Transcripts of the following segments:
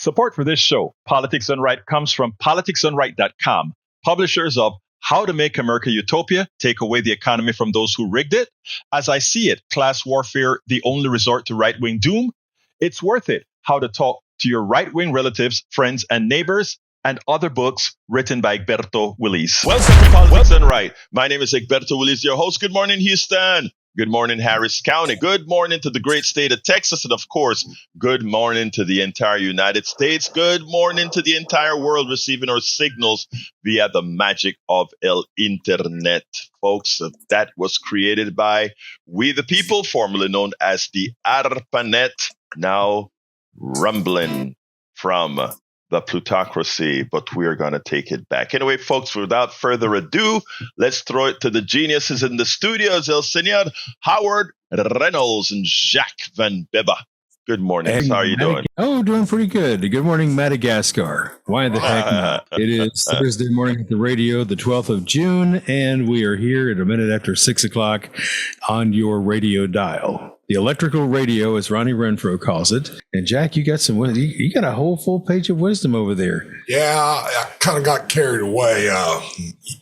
Support for this show, Politics Done Right, comes from politicsdoneright.com, publishers of How to Make America Utopia, Take Away the Economy from Those Who Rigged It, As I See It, Class Warfare, The Only Resort to Right-Wing Doom, It's Worth It, How to Talk to Your Right-Wing Relatives, Friends, and Neighbors, and other books written by Egberto, Willies. Welcome to Politics Done Right. My name is Egberto, Willies, your host. Good morning, Houston. Good morning, Harris County. Good morning to the great state of Texas. And of course, good morning to the entire United States. Good morning to the entire world receiving our signals via the magic of El Internet. Folks, that was created by We the People, formerly known as the ARPANET, now rumbling from the plutocracy, but we're going to take it back. Anyway, folks, without further ado, let's throw it to the geniuses in the studios, El Senor Howard Reynolds and Jacques Van Beba. Good morning. How are you doing? Oh, doing pretty good. Good morning, Madagascar. Why the heck not? It is Thursday morning at the radio, the 12th of June, and we are here at a minute after 6 o'clock on your radio dial. The electrical radio, as Ronnie Renfro calls it. And Jack, you got you got a whole full page of wisdom over there. Yeah, I kind of got carried away.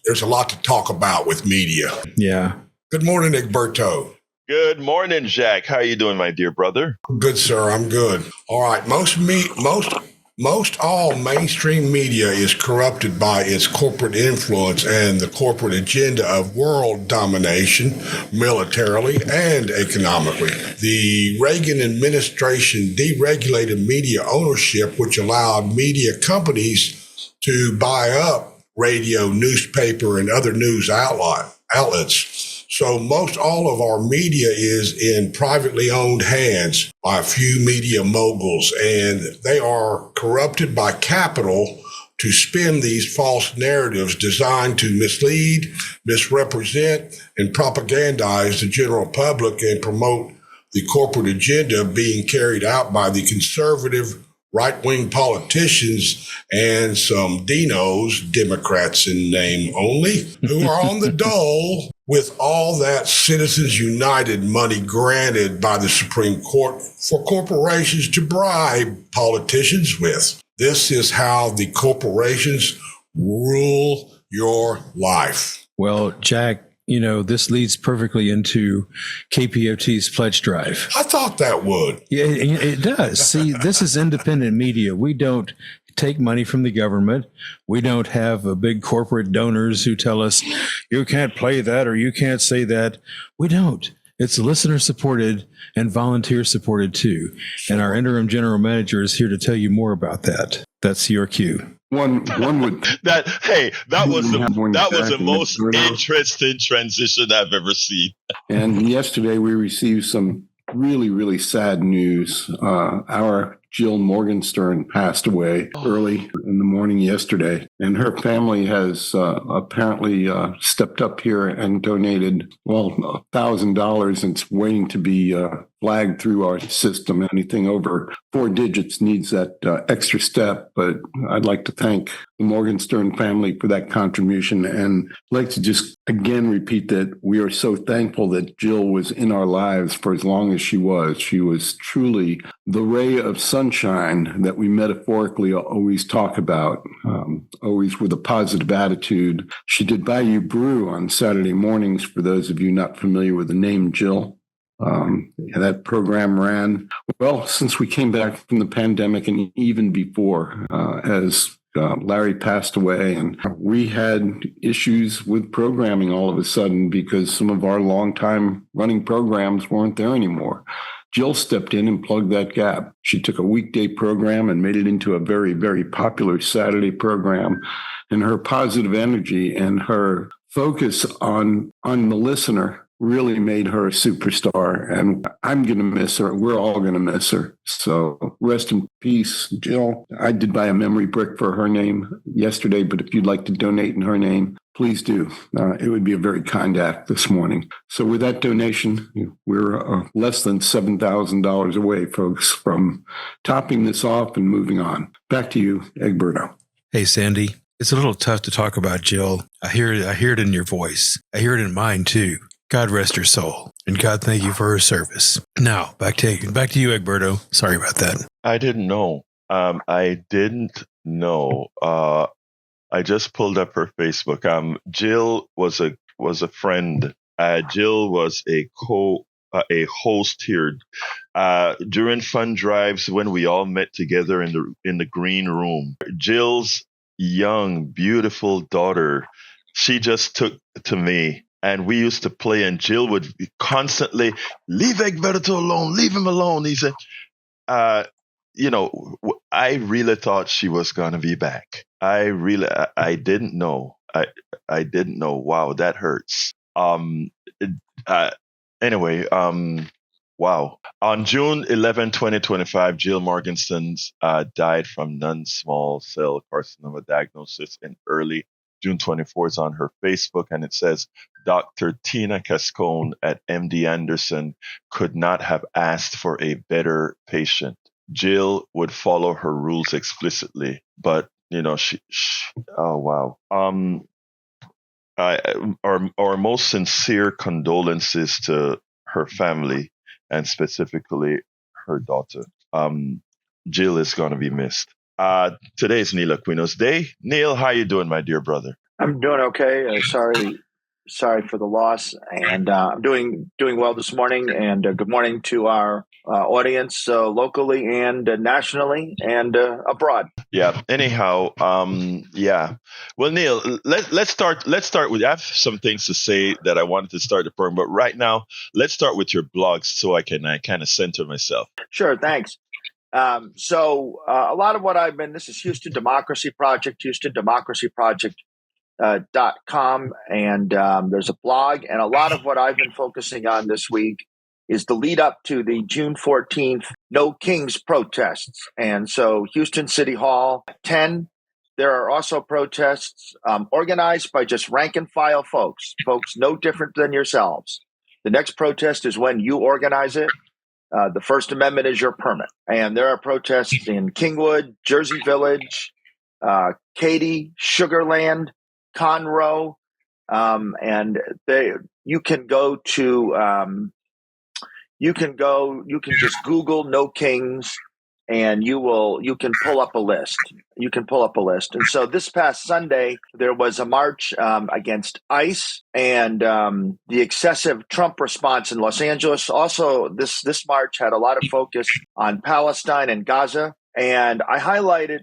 There's a lot to talk about with media. Yeah. Good morning, Egberto. Good morning, Jack. How are you doing, my dear brother? Good, sir. I'm good. All right. Most all mainstream media is corrupted by its corporate influence and the corporate agenda of world domination, militarily and economically. The Reagan administration deregulated media ownership, which allowed media companies to buy up radio, newspaper, and other news outlets. So most all of our media is in privately owned hands by a few media moguls, and they are corrupted by capital to spin these false narratives designed to mislead, misrepresent, and propagandize the general public and promote the corporate agenda being carried out by the conservative right-wing politicians and some dinos, Democrats in name only, who are on the dole with all that Citizens United money granted by the Supreme Court for corporations to bribe politicians with. This is how the corporations rule your life. Well, Jack, this leads perfectly into KPOT's pledge drive. I thought that would. Yeah, it does. See, this is independent media. We don't take money from the government. We don't have big corporate donors who tell us, you can't play that or you can't say that. We don't. It's listener supported and volunteer supported too. And our interim general manager is here to tell you more about that. That's your cue. One would that was the most interesting transition I've ever seen. And yesterday we received some really, really sad news. Our Jill Morgenstern passed away early in the morning yesterday, and her family has apparently stepped up here and donated, $1,000, and it's waiting to be flagged through our system. Anything over 4 digits needs that extra step, but I'd like to thank the Morgenstern family for that contribution, and I'd like to just again repeat that we are so thankful that Jill was in our lives for as long as she was. She was truly the ray of sunshine that we metaphorically always talk about, always with a positive attitude. She did Bayou Brew on Saturday mornings, for those of you not familiar with the name Jill. That program ran, since we came back from the pandemic and even before, as Larry passed away, and we had issues with programming all of a sudden because some of our longtime running programs weren't there anymore. Jill stepped in and plugged that gap. She took a weekday program and made it into a very, very popular Saturday program. And her positive energy and her focus on the listener really made her a superstar. And I'm going to miss her. We're all going to miss her. So rest in peace, Jill. I did buy a memory brick for her name yesterday, but if you'd like to donate in her name, please do. It would be a very kind act this morning. So with that donation, we're less than $7,000 away, folks, from topping this off and moving on. Back to you, Egberto. Hey, Sandy. It's a little tough to talk about Jill. I hear it in your voice. I hear it in mine, too. God rest her soul, and God thank you for her service. Now, back to you, Egberto. Sorry about that. I didn't know I didn't know. I just pulled up her Facebook. Jill was a friend. Jill was a host here during fund drives when we all met together in the green room. Jill's young, beautiful daughter, she just took to me. And we used to play, and Jill would constantly leave Egberto alone, leave him alone. He said, I really thought she was going to be back. I didn't know. I didn't know. Wow, that hurts. Anyway, wow. On June 11, 2025, Jill Morgenstern died from non-small cell carcinoma diagnosis in early June 24 is on her Facebook, and it says, Dr. Tina Cascone at MD Anderson could not have asked for a better patient. Jill would follow her rules explicitly, but she oh wow. Our most sincere condolences to her family and specifically her daughter. Jill is going to be missed. Today is Neil Aquino's day. Neil, how you doing, my dear brother? I'm doing okay. Sorry for the loss, and I'm doing well this morning. And good morning to our audience locally and nationally and abroad. Yeah. Anyhow, yeah. Well, Neil, let's start with. I have some things to say that I wanted to start the program, but right now, let's start with your blogs so I can kind of center myself. Sure. Thanks. So a lot of what this is Houston Democracy Project, HoustonDemocracyProject.com, and there's a blog, and a lot of what I've been focusing on this week is the lead up to the June 14th No Kings protests. And so Houston City Hall at 10, there are also protests organized by just rank and file folks no different than yourselves. The next protest is when you organize it. The First Amendment is your permit. And there are protests in Kingwood, Jersey Village, Katy, Sugarland, Conroe, and you can just Google No Kings, and you can pull up a list. And so this past Sunday, there was a march against ICE and the excessive Trump response in Los Angeles. Also, this march had a lot of focus on Palestine and Gaza. And I highlighted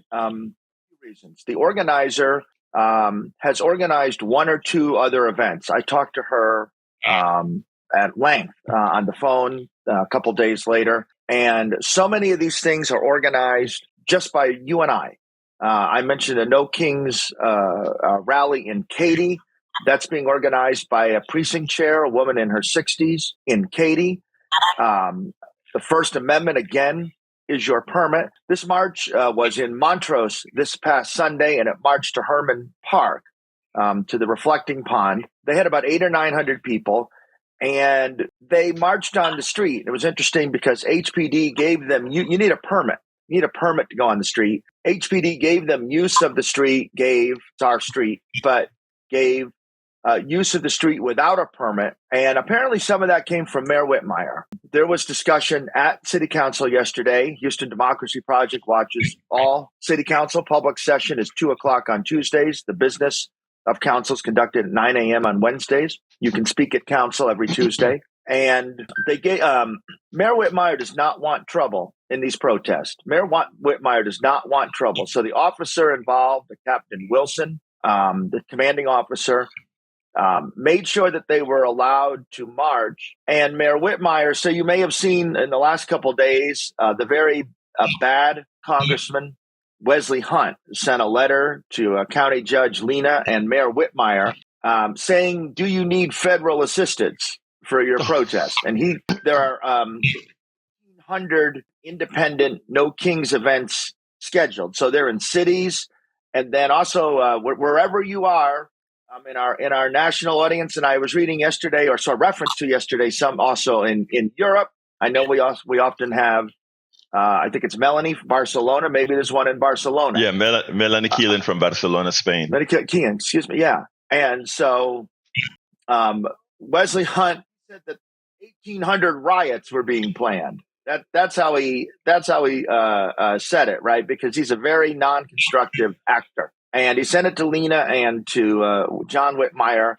reasons. The organizer has organized one or two other events. I talked to her at length on the phone a couple days later. And so many of these things are organized just by you and I. I mentioned a No Kings rally in Katy. That's being organized by a precinct chair, a woman in her 60s in Katy. The First Amendment, again, is your permit. This march was in Montrose this past Sunday, and it marched to Herman Park, to the Reflecting Pond. They had about 800 or 900 people, and they marched on the street. It was interesting because HPD gave them, you need a permit. You need a permit to go on the street. HPD gave them use of the street, it's our street, but gave use of the street without a permit. And apparently some of that came from Mayor Whitmire. There was discussion at City Council yesterday. Houston Democracy Project watches all City Council. Public session is 2:00 on Tuesdays. The business of council is conducted at 9 a.m. on Wednesdays. You can speak at council every Tuesday. And they gave Mayor Whitmire does not want trouble in these protests. Mayor Whitmire does not want trouble. So the officer involved, Captain Wilson, the commanding officer, made sure that they were allowed to march. And Mayor Whitmire, so you may have seen in the last couple of days, the very bad Congressman Wesley Hunt sent a letter to County Judge Lena and Mayor Whitmire saying, do you need federal assistance for your protest? And there are 1,500 independent No Kings events scheduled. So they're in cities, and then also wherever you are in our national audience. And I was reading yesterday, or saw reference to yesterday, some also in Europe. I know we often have. I think it's Melanie from Barcelona. Maybe there's one in Barcelona. Yeah, Melanie Keelan from Barcelona, Spain. Melanie Keelan, excuse me. Yeah, and so Wesley Hunt said that 1,800 riots were being planned. That's how he said it, right? Because he's a very non-constructive actor, and he sent it to Lena and to John Whitmire.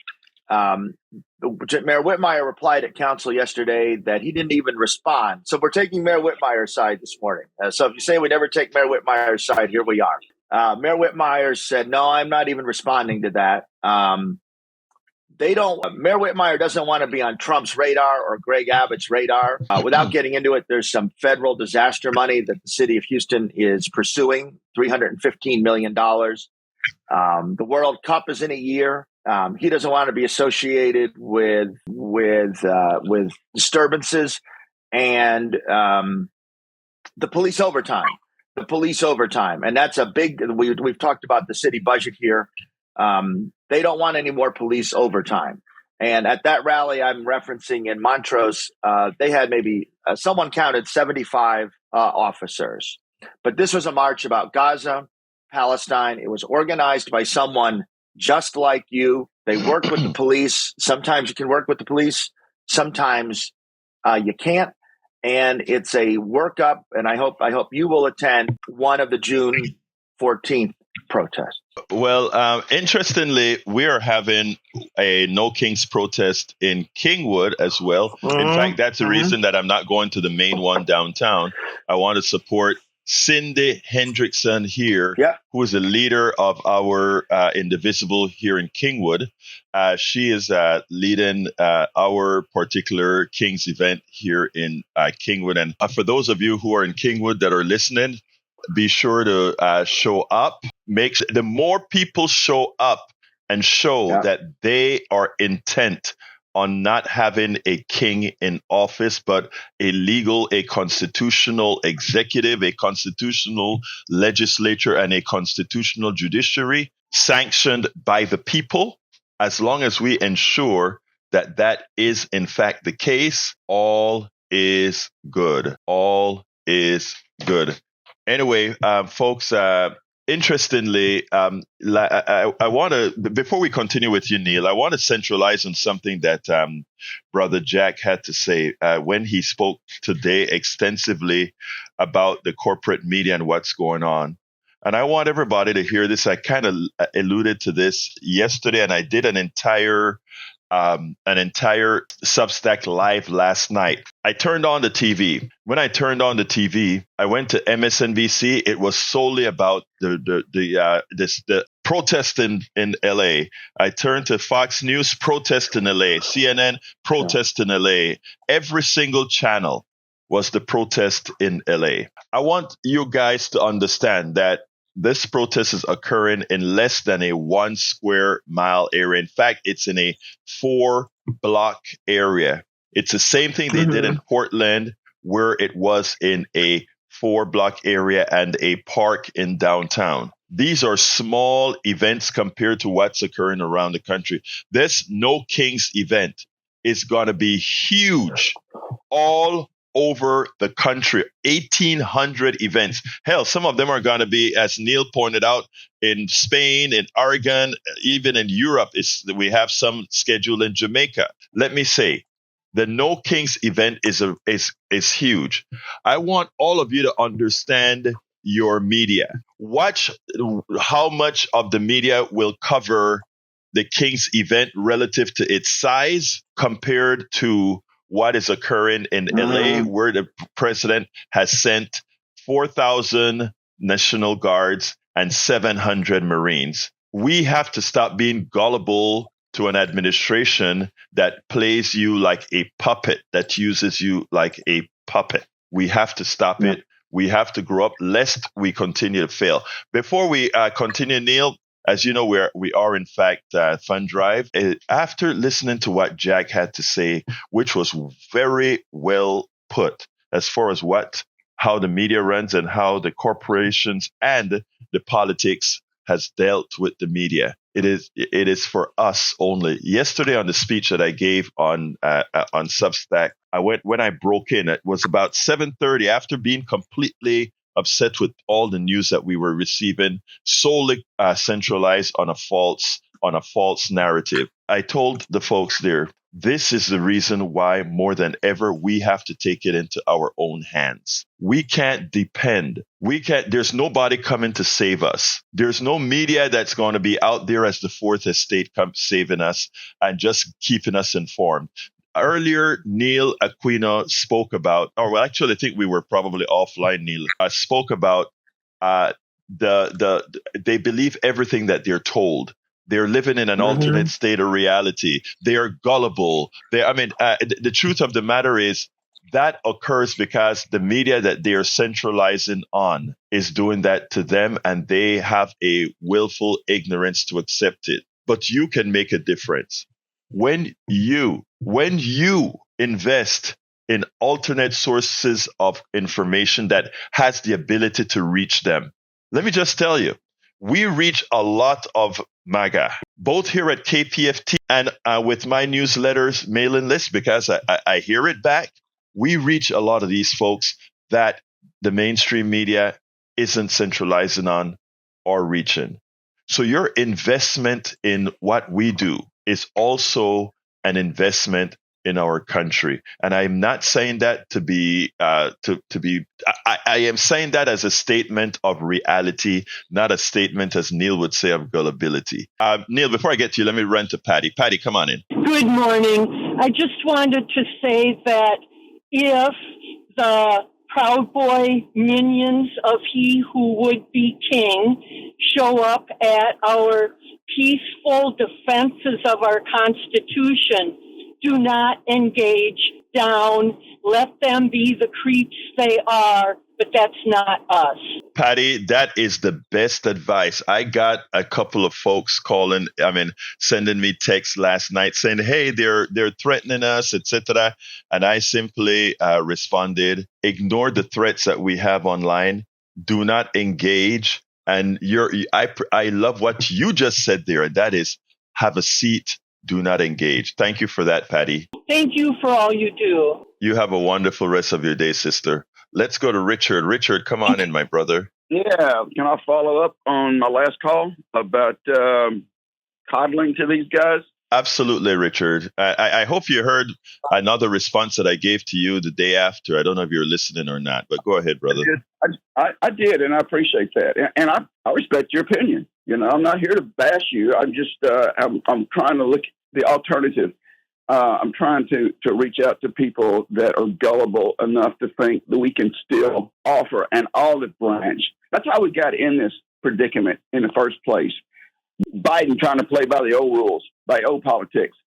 Mayor Whitmire replied at council yesterday that he didn't even respond. So we're taking Mayor Whitmire's side this morning. So if you say we never take Mayor Whitmire's side, here we are. Mayor Whitmire said, no, I'm not even responding to that. Mayor Whitmire doesn't want to be on Trump's radar or Greg Abbott's radar. Without getting into it, there's some federal disaster money that the city of Houston is pursuing, $315 million. The World Cup is in a year. He doesn't want to be associated with disturbances and the police overtime. And that's a big. We've talked about the city budget here. They don't want any more police overtime. And at that rally I'm referencing in Montrose, they had maybe someone counted 75 officers. But this was a march about Gaza, Palestine. It was organized by someone just like you. They work with the police. Sometimes you can work with the police. Sometimes you can't. And it's a workup. And I hope you will attend one of the June 14th protests. Well, interestingly, we are having a No Kings protest in Kingwood as well. In fact, that's the reason that I'm not going to the main one downtown. I want to support Cindy Hendrickson here, who is the leader of our Indivisible here in Kingwood. She is leading our particular Kings event here in Kingwood. And for those of you who are in Kingwood that are listening, be sure to show up. The more people show up and show that they are intent on not having a king in office, but a constitutional executive, a constitutional legislature, and a constitutional judiciary sanctioned by the people, as long as we ensure that that is in fact the case, all is good. All is good. Anyway, folks, interestingly, I want to, before we continue with you, Neil, I want to centralize on something that Brother Jack had to say when he spoke today extensively about the corporate media and what's going on. And I want everybody to hear this. I kind of alluded to this yesterday, and I did an entire Substack live last night. I turned on the TV. When I turned on the TV, I went to MSNBC. It was solely about the protest in LA. I turned to Fox News, protest in LA, CNN, protest in LA. Every single channel was the protest in LA. I want you guys to understand that this protest is occurring in less than a 1 square mile area. In fact, it's in a 4-block area. It's the same thing they did in Portland, where it was in a 4-block area and a park in downtown. These are small events compared to what's occurring around the country. This No Kings event is going to be huge all over the country. 1,800 events. Hell, some of them are going to be, as Neil pointed out, in Spain, in Oregon, even in Europe. We have some scheduled in Jamaica. Let me say, the No Kings event is huge. I want all of you to understand your media. Watch how much of the media will cover the Kings event relative to its size compared to what is occurring in LA, where the president has sent 4,000 National Guards and 700 Marines. We have to stop being gullible to an administration that plays you like a puppet, that uses you like a puppet. We have to stop it. We have to grow up, lest we continue to fail. Before we continue, Neil, as you know, we are in fact Fund Drive. After listening to what Jack had to say, which was very well put, as far as how the media runs and how the corporations and the politics has dealt with the media. It is for us only. Yesterday on the speech that I gave on Substack, when I broke in, it was about 7:30 after being completely upset with all the news that we were receiving, solely centralized on a false narrative. I told the folks there, This is the reason why more than ever we have to take it into our own hands. We can't depend. There's nobody coming to save us. There's no media that's going to be out there as the fourth estate saving us and just keeping us informed. Earlier, Neil Aquino spoke about, or well, actually, I think we were probably offline. Neil spoke about they believe everything that they're told. They're living in an alternate state of reality. They are gullible. The truth of the matter is that occurs because the media that they are centralizing on is doing that to them, and they have a willful ignorance to accept it. But you can make a difference. When you invest in alternate sources of information that has the ability to reach them, let me just tell you, we reach a lot of MAGA, both here at KPFT and with my newsletters mailing list, because I hear it back. We reach a lot of these folks that the mainstream media isn't centralizing on or reaching. So your investment in what we do is also an investment in our country. And I'm not saying that to be, I am saying that as a statement of reality, not a statement, as Neil would say, of gullibility. Neil, before I get to you, let me run to Patty. Patty, come on in. Good morning. I just wanted to say that if the Proud Boy minions of he who would be king show up at our peaceful defenses of our Constitution, do not engage down. Let them be the creeps they are, but that's not us. Patty, that is the best advice. I got a couple of folks sending me texts last night saying, hey, they're threatening us, etc. And I simply responded, ignore the threats that we have online. Do not engage. And I love what you just said there, and that is have a seat. Do not engage. Thank you for that, Patty. Thank you for all you do. You have a wonderful rest of your day, sister. Let's go to Richard. Richard, come on in, my brother. Yeah. Can I follow up on my last call about coddling to these guys? Absolutely, Richard. I hope you heard another response that I gave to you the day after. I don't know if you're listening or not, but go ahead, brother. I did, and I appreciate that. And I respect your opinion. You know, I'm not here to bash you. I'm just, I'm trying to look at the alternative. I'm trying to reach out to people that are gullible enough to think that we can still offer an olive branch. That's how we got in this predicament in the first place. Biden trying to play by the old rules, by old politics,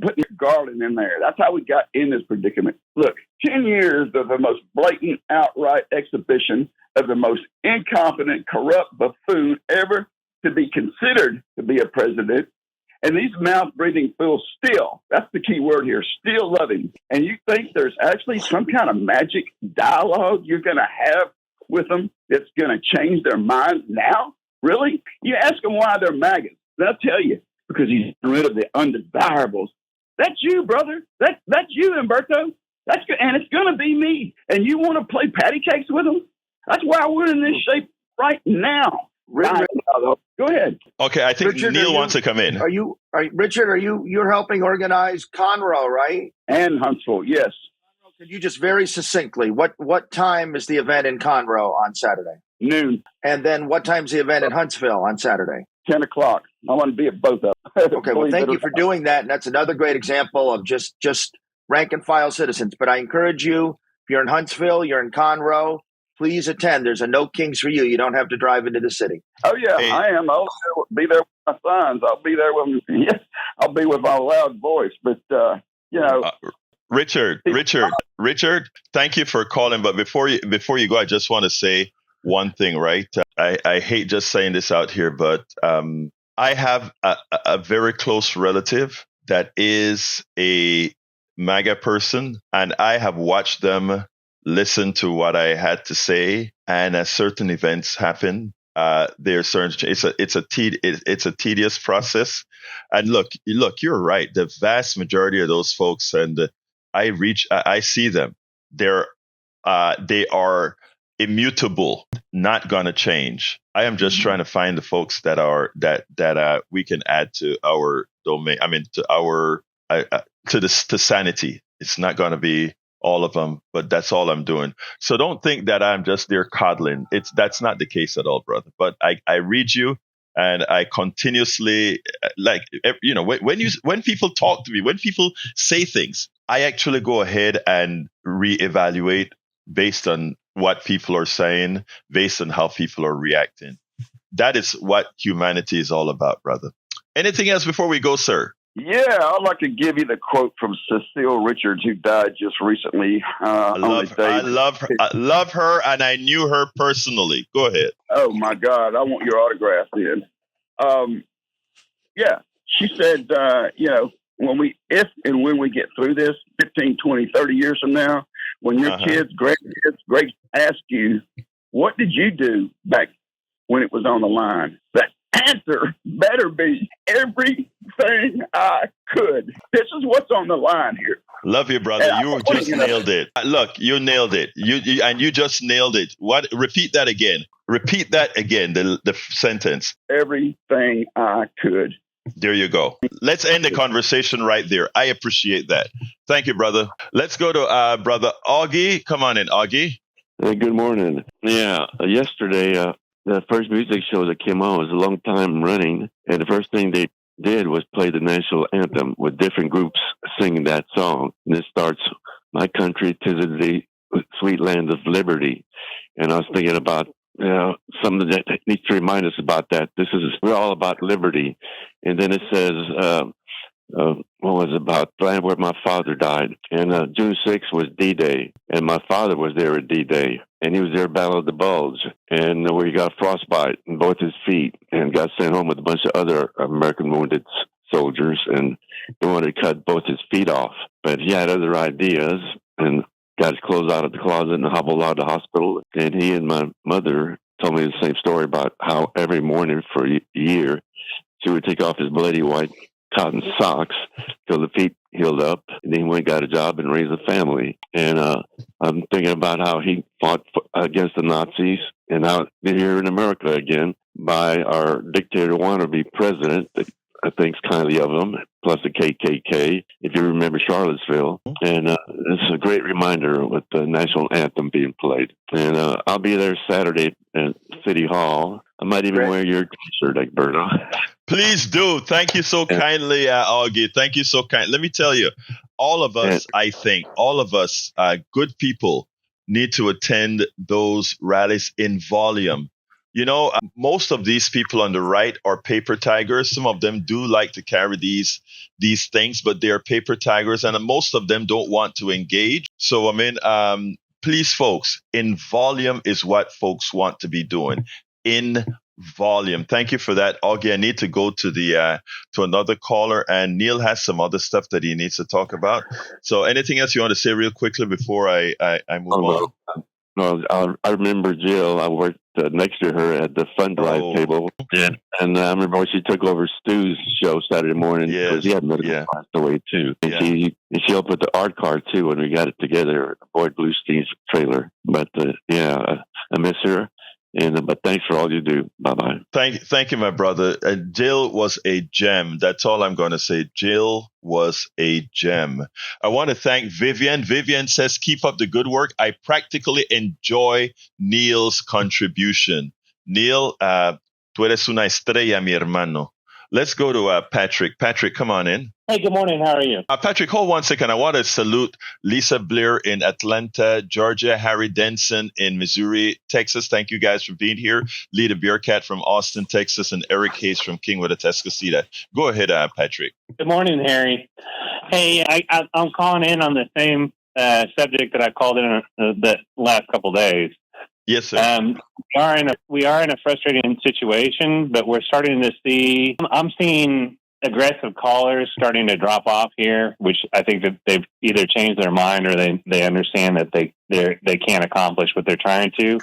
putting Garland in there. That's how we got in this predicament. Look, 10 years of the most blatant, outright exhibition of the most incompetent, corrupt buffoon ever to be considered to be a president. And these mouth-breathing fools still, that's the key word here, still love him. And you think there's actually some kind of magic dialogue you're going to have with them that's going to change their minds now? Really? You ask them why they're maggots. They'll tell you, because he's rid of the undesirables. That's you, brother. That's you, Egberto. That's good. And it's going to be me. And you want to play patty cakes with them? That's why we're in this shape right now. Go ahead. Okay, I think Richard, Neil wants to come in. Richard, you're helping organize Conroe, right? And Huntsville, yes. Could you just very succinctly, what time is the event in Conroe on Saturday? Noon. And then what time's the event in Huntsville on Saturday? 10 o'clock. I want to be at both of them. Okay, well, thank you for doing that. And that's another great example of just rank and file citizens. But I encourage you, if you're in Huntsville, you're in Conroe, please attend. There's a No Kings for you. You don't have to drive into the city. Oh, yeah, hey. I am. I'll be there with my sons. I'll be there with I'll be with my loud voice. But, Richard, thank you for calling. But before you go, I just want to say one thing, right? I hate just saying this out here, but I have a very close relative that is a MAGA person, and I have watched them listen to what I had to say, and as certain events happen, there's certain. It's a tedious process. And look, you're right. The vast majority of those folks, and I see them. They are immutable, not going to change. I am just trying to find the folks that we can add to our domain. I mean, to our to sanity. It's not going to be all of them, but that's all I'm doing. So don't think that I'm just there coddling. That's not the case at all, brother. But I read you, and I continuously when people talk to me, when people say things, I actually go ahead and reevaluate based on what people are saying, based on how people are reacting. That is what humanity is all about, brother. Anything else before we go, sir? Yeah, I'd like to give you the quote from Cecile Richards, who died just recently. I love her, and I knew her personally. Go ahead. Oh, my God. I want your autograph then. Yeah, she said, if and when we get through this 15, 20, 30 years from now, when your kids, grandkids, great ask you, what did you do back when it was on the line? The answer better be everything I could. This is what's on the line here. Love you, brother. You just nailed it. Look, you nailed it. You just nailed it. What? Repeat that again. Repeat that again. The sentence. Everything I could. There you go. Let's end the conversation right there. I appreciate that. Thank you, brother. Let's go to brother Augie. Come on in, Augie. Hey, good morning. Yeah, yesterday, the first music show that came on was a long time running, and the first thing they did was play the national anthem with different groups singing that song. And it starts, "My country, 'tis the sweet land of liberty." And I was thinking about something that needs to remind us about that. We're all about liberty. And then it says, what was it about? Land where my father died. And June 6th was D-Day. And my father was there at D-Day. And he was there at Battle of the Bulge. And where he got frostbite in both his feet and got sent home with a bunch of other American wounded soldiers. And they wanted to cut both his feet off. But he had other ideas and got his clothes out of the closet and hobbled out of the hospital. And he and my mother told me the same story about how every morning for a year, she would take off his bloody white cotton socks till the feet healed up. And then he went and got a job and raised a family. And I'm thinking about how he fought against the Nazis, and now they're here in America again by our dictator wannabe president that thinks kindly of him, plus the KKK, if you remember Charlottesville. And it's a great reminder with the national anthem being played. And I'll be there Saturday at City Hall. I might even wear your T-shirt, Egberto. Please do. Thank you so kindly, Augie. Thank you so kind. Let me tell you, all of us, I think, all of us, good people, need to attend those rallies in volume. You know, most of these people on the right are paper tigers. Some of them do like to carry these things, but they are paper tigers, and most of them don't want to engage. So, I mean, please, folks, in volume is what folks want to be doing. In volume. Thank you for that, Augie. I need to go to to another caller, and Neil has some other stuff that he needs to talk about. So, anything else you want to say real quickly before I move on? No, I remember Jill. I worked next to her at the fund drive table. Yeah. And I remember when she took over Stu's show Saturday morning because he had medical passed away too. And she helped with the art card too when we got it together, Boyd Bluestein's trailer. But I miss her. And but thanks for all you do. Bye-bye. Thank you, my brother. Jill was a gem. That's all I'm going to say. Jill was a gem. I want to thank Vivian. Vivian says, keep up the good work. I practically enjoy Neil's contribution. Neil, tú eres una estrella, mi hermano. Let's go to Patrick. Patrick, come on in. Hey, good morning. How are you? Patrick, hold 1 second. I want to salute Lisa Blair in Atlanta, Georgia, Harry Denson in Missouri, Texas. Thank you guys for being here. Lita Beercat from Austin, Texas, and Eric Hayes from Kingwood, Atascocita. Go ahead, Patrick. Good morning, Harry. Hey, I'm calling in on the same subject that I called in the last couple of days. Yes, sir. We are in a frustrating situation, but we're starting to see. I'm seeing aggressive callers starting to drop off here, which I think that they've either changed their mind or they understand that they can't accomplish what they're trying to.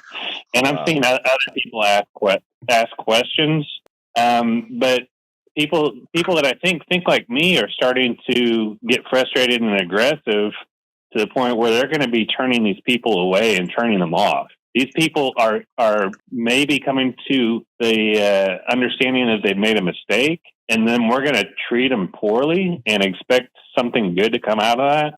And I'm seeing other people ask questions, but people that I think like me are starting to get frustrated and aggressive to the point where they're going to be turning these people away and turning them off. These people are maybe coming to the understanding that they've made a mistake, and then we're going to treat them poorly and expect something good to come out of that.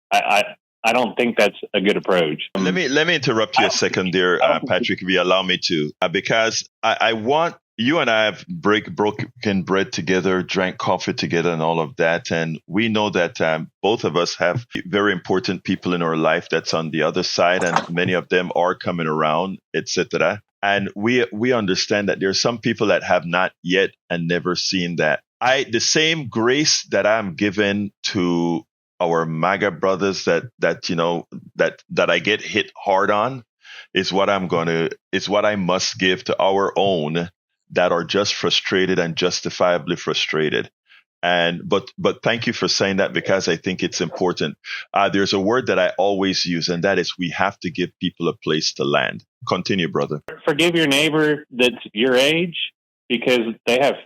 I don't think that's a good approach. Let me interrupt you a second there, Patrick, if you allow me to, because I want you and I have broken bread together, drank coffee together, and all of that, and we know that both of us have very important people in our life that's on the other side, and many of them are coming around, etc. And we understand that there are some people that have not yet and never seen that. The same grace that I'm given to our MAGA brothers that I get hit hard on is what I must give to our own that are just frustrated and justifiably frustrated. But thank you for saying that, because I think it's important. There's a word that I always use, and that is we have to give people a place to land. Continue, brother. Forgive your neighbor that's your age, because they have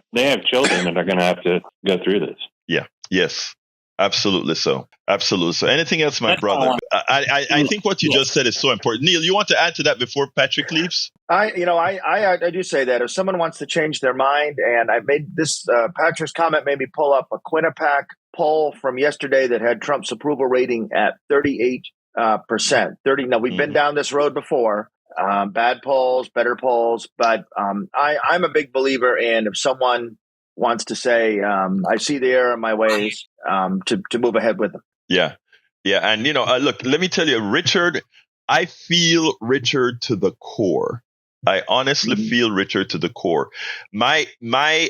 children that are going to have to go through this. Yeah. Yes. Absolutely so. Absolutely so. Anything else, my brother? I think what you just said is so important. Neil, you want to add to that before Patrick leaves? I do say that if someone wants to change their mind, and I made this, Patrick's comment made me pull up a Quinnipiac poll from yesterday that had Trump's approval rating at 38%. Now, we've been down this road before, bad polls, better polls, but I'm a big believer in, if someone wants to say, I see the error in my ways, to move ahead with them. Yeah. Yeah. And, look, let me tell you, Richard, I feel Richard to the core. I honestly feel Richard to the core. The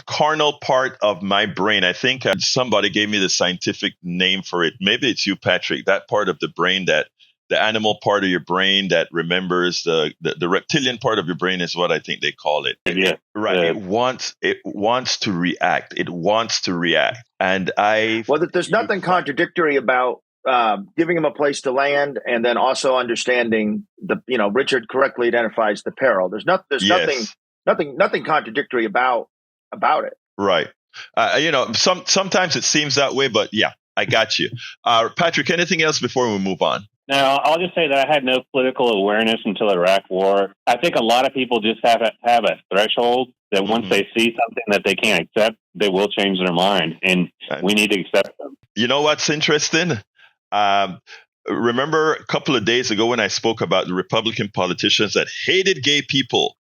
carnal part of my brain, I think somebody gave me the scientific name for it. Maybe it's you, Patrick, that part of the brain, that the animal part of your brain that remembers the reptilian part of your brain is what I think they call it. Yeah. Right. It wants to react. It wants to react. And there's nothing contradictory about giving him a place to land, and then also understanding Richard correctly identifies the peril. There's nothing contradictory about it. Right. Sometimes it seems that way, but yeah, I got you. Patrick, anything else before we move on? Now, I'll just say that I had no political awareness until the Iraq War. I think a lot of people just have a threshold that once they see something that they can't accept, they will change their mind, and we need to accept them. You know what's interesting? Remember a couple of days ago when I spoke about the Republican politicians that hated gay people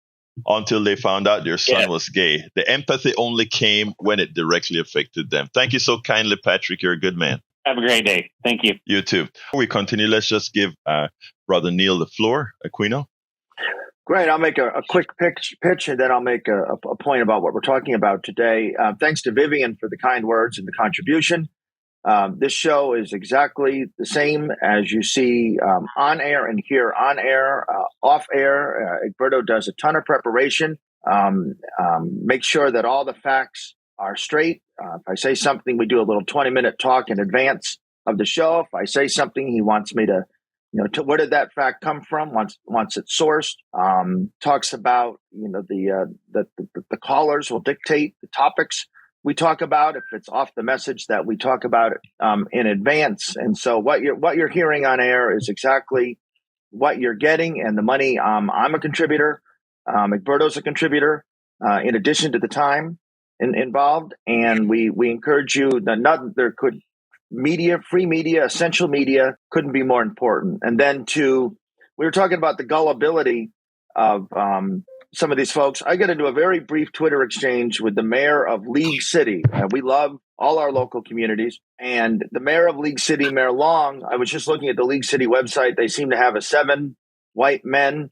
until they found out their son was gay. The empathy only came when it directly affected them. Thank you so kindly, Patrick. You're a good man. Have a great day. Thank you. You too. Before we continue, let's just give Brother Neil the floor. Aquino. Great. I'll make a quick pitch, and then I'll make a point about what we're talking about today. Thanks to Vivian for the kind words and the contribution. This show is exactly the same as you see on air and here on air, off air. Egberto does a ton of preparation. Make sure that all the facts are straight. If I say something, we do a little 20-minute talk in advance of the show. If I say something, he wants me to, where did that fact come from? Once it's sourced, talks about, the callers will dictate the topics we talk about. If it's off the message, that we talk about it in advance. And so what you're hearing on air is exactly what you're getting, and the money. I'm a contributor. Egberto's a contributor. In addition to the time involved, and we encourage you free media, essential media couldn't be more important. And then we were talking about the gullibility of some of these folks. I got into a very brief Twitter exchange with the mayor of League City. We love all our local communities, and the mayor of League City, Mayor Long, I was just looking at the League City website. They seem to have 7 white men,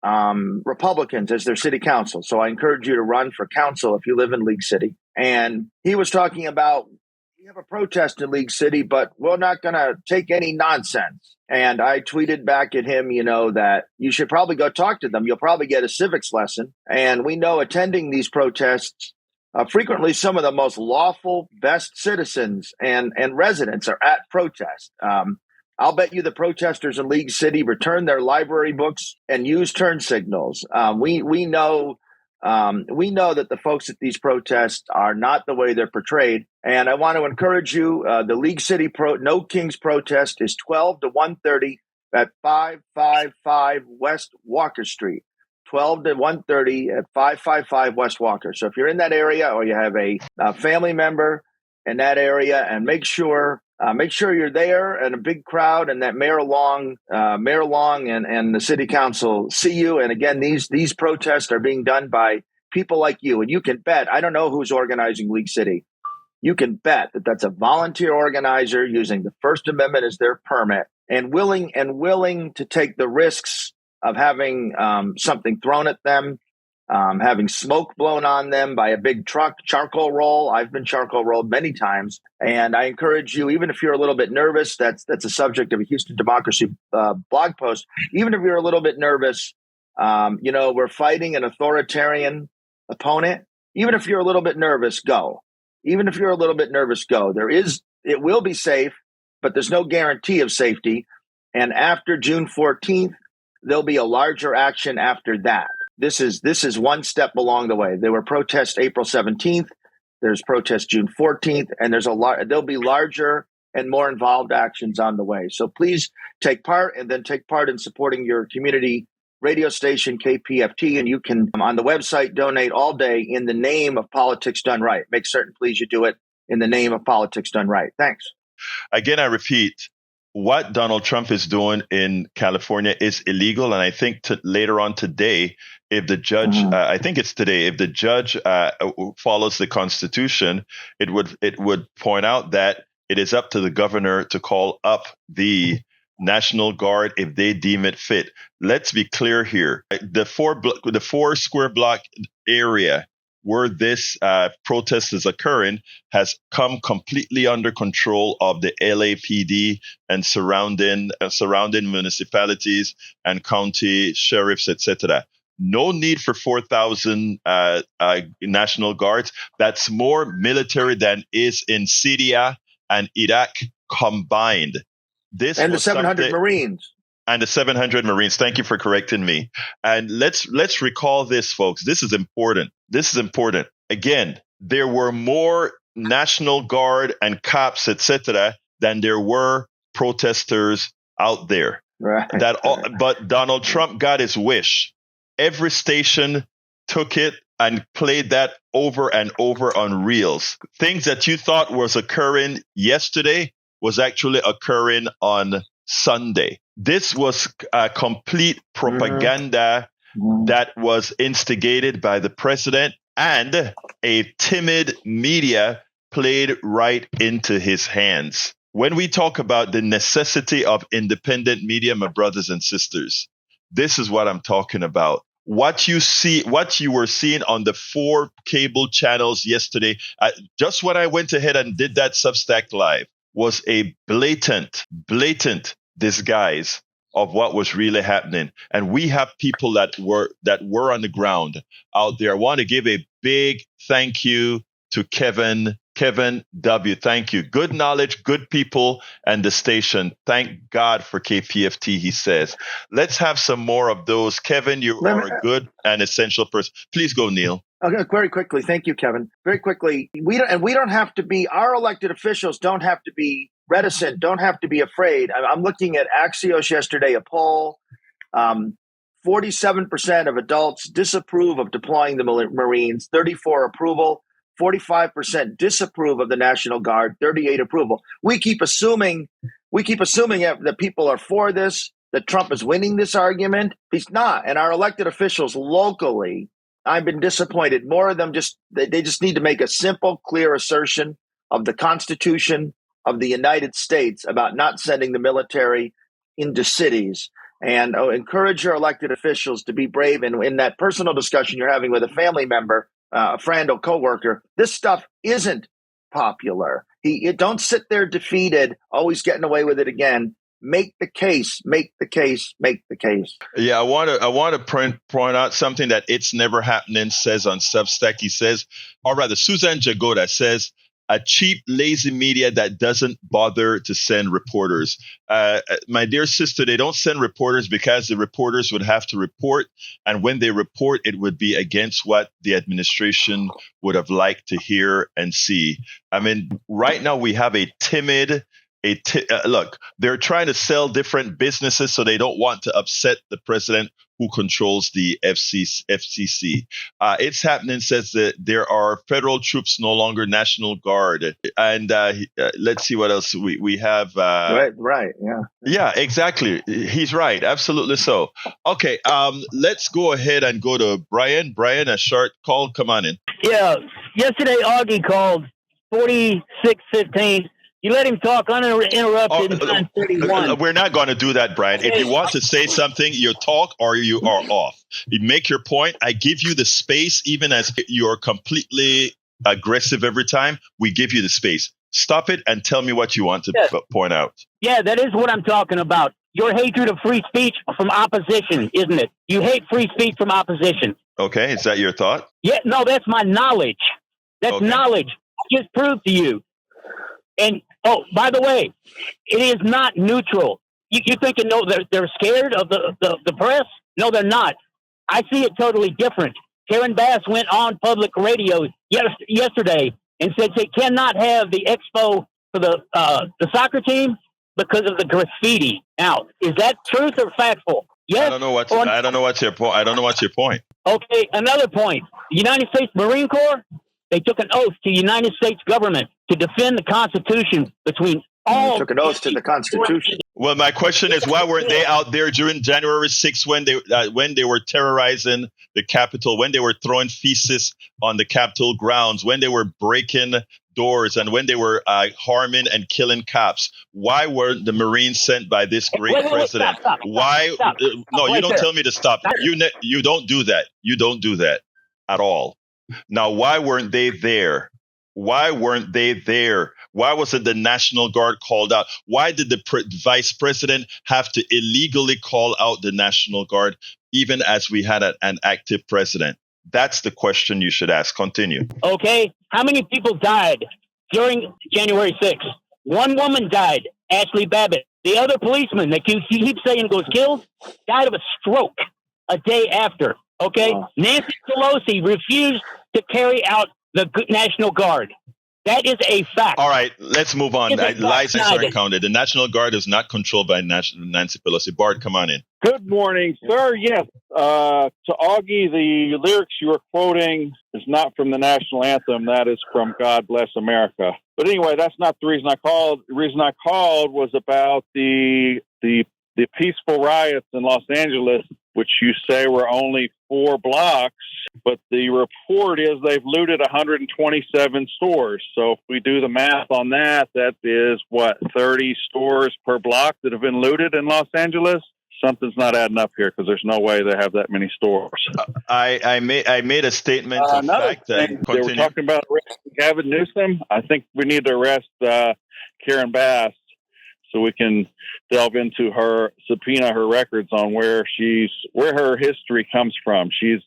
Republicans, as their city council. So I encourage you to run for council if you live in League City. And he was talking about, we have a protest in League City, but we're not going to take any nonsense. And I tweeted back at him, that you should probably go talk to them. You'll probably get a civics lesson. And we know attending these protests, frequently some of the most lawful, best citizens and residents are at protest. I'll bet you the protesters in League City return their library books and use turn signals. We know that the folks at these protests are not the way they're portrayed. And I want to encourage you. The League City No Kings protest is 12 to 1:30 at 555 West Walker Street. 12 to 1:30 at 555 West Walker. So if you're in that area or you have a family member in that area, and make sure you're there and a big crowd, and that Mayor Long and the city council see you. And again, these protests are being done by people like you. And you can bet, I don't know who's organizing League City. You can bet that that's a volunteer organizer using the First Amendment as their permit and willing to take the risks of having something thrown at them, having smoke blown on them by a big truck, charcoal roll. I've been charcoal rolled many times. And I encourage you, even if you're a little bit nervous, that's a subject of a Houston Democracy blog post. Even if you're a little bit nervous, we're fighting an authoritarian opponent. Even if you're a little bit nervous, go. Even if you're a little bit nervous, go. It will be safe, but there's no guarantee of safety. And after June 14th, there'll be a larger action after that. This is one step along the way. There were protests April 17th. There's protests June 14th, and there'll be larger and more involved actions on the way. So please take part, and then take part in supporting your community radio station, KPFT, and you can, on the website, donate all day in the name of politics done right. Make certain, please, you do it in the name of politics done right. Thanks. Again, I repeat, what Donald Trump is doing in California is illegal. And I think later on today, if the judge, I think it's today, if the judge follows the Constitution, it would point out that it is up to the governor to call up the National Guard if they deem it fit. Let's be clear here. The four square block area where this protest is occurring has come completely under control of the LAPD and surrounding municipalities and county sheriffs, etc. No need for 4,000 National Guards. That's more military than is in Syria and Iraq combined. The 700 Marines. And the 700 Marines. Thank you for correcting me. And let's recall this, folks. This is important. Again, there were more National Guard and cops, etc., than there were protesters out there. Right. But Donald Trump got his wish. Every station took it and played that over and over on reels. Things that you thought was occurring yesterday was actually occurring on Sunday. This was a complete propaganda that was instigated by the president, and a timid media played right into his hands. When we talk about the necessity of independent media, my brothers and sisters, this is what I'm talking about. What you were seeing on the 4 cable channels yesterday, just when I went ahead and did that Substack Live, was a blatant disguise of what was really happening. And we have people that were on the ground out there. I want to give a big thank you to Kevin W. Thank you. Good knowledge, good people, and the station. Thank God for KPFT, he says. Let's have some more of those. Kevin, you are a good and essential person. Please go, Neil. Okay, very quickly. Thank you, Kevin. Very quickly. We don't have to be, our elected officials don't have to be reticent, don't have to be afraid. I'm looking at Axios yesterday, a poll. 47% of adults disapprove of deploying the Marines, 34 approval, 45% disapprove of the National Guard, 38 approval. We keep assuming that people are for this, that Trump is winning this argument. He's not. And our elected officials locally, I've been disappointed. More of them they just need to make a simple, clear assertion of the Constitution of the United States about not sending the military into cities. And encourage your elected officials to be brave. And in that personal discussion you're having with a family member, a friend or coworker, this stuff isn't popular. Don't sit there defeated, always getting away with it again. Make the case. Yeah, I want to point out something that It's Never Happening says on Substack. He says, or rather, Susan Jagoda says, a cheap, lazy media that doesn't bother to send reporters. My dear sister, they don't send reporters because the reporters would have to report. And when they report, it would be against what the administration would have liked to hear and see. I mean, right now we have a timid look, they're trying to sell different businesses, so they don't want to upset the president who controls the FCC. It's happening, says that there are federal troops no longer National Guard. And let's see what else we have. Right. Yeah. Yeah, exactly. He's right. Absolutely so. Okay. Let's go ahead and go to Brian. Brian, a short call. Come on in. Yeah. Yesterday, Augie called 4615. You let him talk uninterrupted. 931. We're not going to do that, Brian. If you want to say something, you talk or you are off. You make your point. I give you the space, even as you're completely aggressive every time. We give you the space. Stop it and tell me what you want to point out. Yeah, that is what I'm talking about. Your hatred of free speech from opposition, isn't it? You hate free speech from opposition. Okay, is that your thought? Yeah, no, that's my knowledge. That's knowledge. I just proved to you. And, by the way, it is not neutral. You think they're scared of the press? No, they're not. I see it totally different. Karen Bass went on public radio yesterday and said they cannot have the expo for the soccer team because of the graffiti. Now, is that truth or factual? Yes. I don't know what's your point. I don't know what's your point. Okay, another point. The United States Marine Corps, they took an oath to the United States government to defend the Constitution between all. They took an oath to the Constitution. Well, my question is, why weren't they out there during January 6th when they were terrorizing the Capitol, when they were throwing feces on the Capitol grounds, when they were breaking doors, and when they were harming and killing cops? Why weren't the Marines sent by this great president? Stop. Why? No, you don't tell me to stop. You don't do that. You don't do that at all. Now, why weren't they there? Why weren't they there? Why wasn't the National Guard called out? Why did the vice president have to illegally call out the National Guard, even as we had an active president? That's the question you should ask. Continue. Okay. How many people died during January 6th? One woman died, Ashley Babbitt. The other policeman that you keep saying was killed died of a stroke a day after. Okay. Wow. Nancy Pelosi refused to carry out the National Guard. That is a fact. All right, let's move on. License aren't counted. The National Guard is not controlled by Nancy Pelosi. Bart, come on in. Good morning, sir. Yes, to Augie, the lyrics you were quoting is not from the national anthem. That is from God Bless America. But anyway, that's not the reason I called. The reason I called was about the peaceful riots in Los Angeles, which you say were only 4 blocks, but the report is they've looted 127 stores. So if we do the math on that, that is, 30 stores per block that have been looted in Los Angeles? Something's not adding up here because there's no way they have that many stores. I made a statement of fact that they were talking about arresting Gavin Newsom. I think we need to arrest Karen Bass so we can delve into subpoena her records on where her history comes from. She's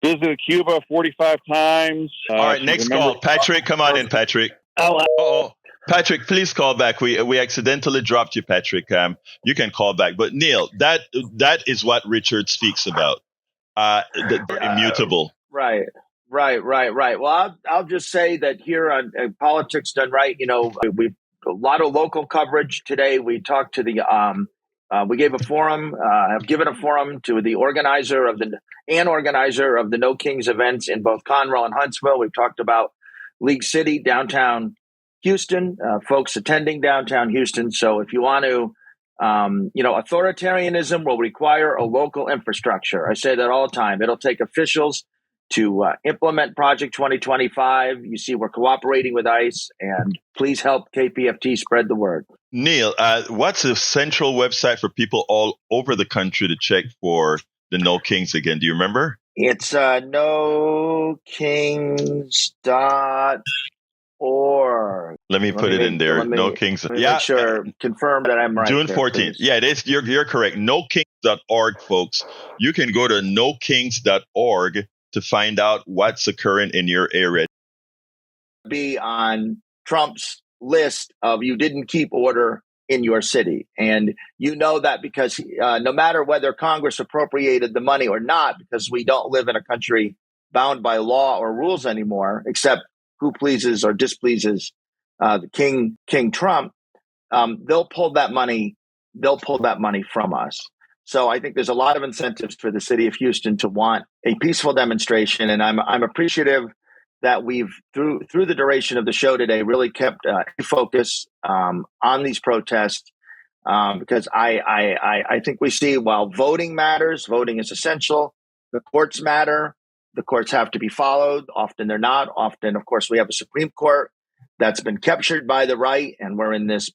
visited Cuba 45 times. All right, next call. Patrick, come on in, Patrick. Patrick, please call back. We accidentally dropped you, Patrick. You can call back. But Neil, that is what Richard speaks about. Immutable. Right. Well, I'll just say that here on Politics Done Right, we've a lot of local coverage today. We talked to we gave a forum, have given a forum to the organizer of the No Kings events in both Conroe and Huntsville. We've talked about League City, downtown Houston, folks attending downtown Houston. So if you want to, authoritarianism will require a local infrastructure. I say that all the time. It'll take officials to implement Project 2025. You see, we're cooperating with ICE, and please help KPFT spread the word. Neil, what's the central website for people all over the country to check for the No Kings again? Do you remember? It's nokings.org. Let me put it in there. No Kings. Make sure, confirm that I'm right. June 14th. Yeah, it is. You're correct. Nokings.org, folks. You can go to nokings.org to find out what's occurring in your area. Be on Trump's list of you didn't keep order in your city. And you know that because no matter whether Congress appropriated the money or not, because we don't live in a country bound by law or rules anymore, except who pleases or displeases the King Trump, they'll pull that money. They'll pull that money from us. So I think there's a lot of incentives for the city of Houston to want a peaceful demonstration, and I'm appreciative that we've through the duration of the show today really kept focus on these protests, because I think we see while voting matters, voting is essential. The courts matter. The courts have to be followed. Often they're not. Often, of course, we have a Supreme Court that's been captured by the right, and we're in this